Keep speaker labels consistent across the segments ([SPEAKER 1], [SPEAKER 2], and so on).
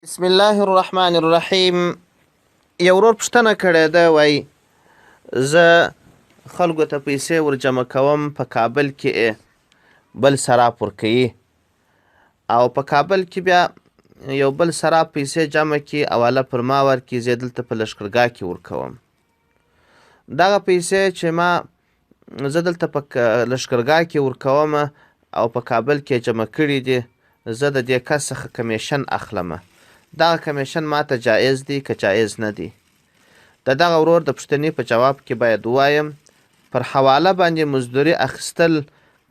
[SPEAKER 1] بسم الله الرحمن الرحیم. یو ورور پوښتنه کړې ده، وایي زه خلکو ته پیسې ورجمع کوم په کابل کې بل سراپ ورکوي، او په کابل کې بیا یو بل سراپ پیسې جمع کړي او هله پر ما ورکړي، زه دلته په لښکرګاه کې ورکوم. دغه پیسې چې زه دلته په لښکرګاه کې ورکوم او په کابل کې جمع کړي دي، زه د دې کس څخه کمیشن اخلم. دغه کمیشن ماته جایز دی که جایز نه دی؟ د دغه ورور د پوښتنې په جواب کې باید ووایم، پر حواله باندې مزدوري اخیستل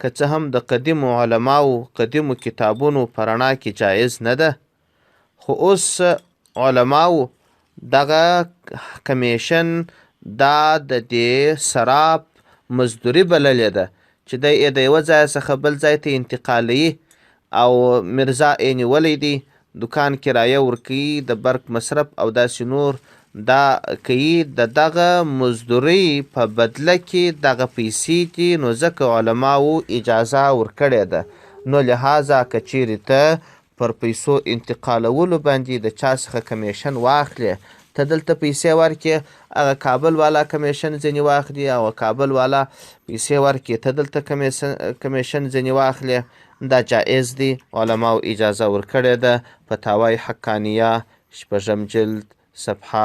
[SPEAKER 1] که څه هم د قدیمو علماو قدیمو کتابونو په رڼا کې جایز نه ده، خو اوس علماو دغه کمیشن دا د دې سراپ مزدوري بللې ده چې دی یې د یوه ځای څخه بل ځای ته انتقالوي او مرزا یې نیولی دی، دکان کرایه ورکوي، د برق مصرف او داسې نور دا کوي. د دغه مزدورۍ په بدله کې دغه پیسې دي، نو ځکه علماو اجازه ورکړې ده، نو لحاظه که چیرې ته پر پیسو انتقالولو باندې د چا څخه کمیشن واخلې، ته دلته پیسې ورکې، هغه کابل والا کمیشن ځینې واخلي، او کابل والا پیسې ورکې، ته دلته کمیشن ځینې واخلې، دا جایز دی، علماو اجازه ورکړې ده. فتاوی حقانیه 6 جلد صفحه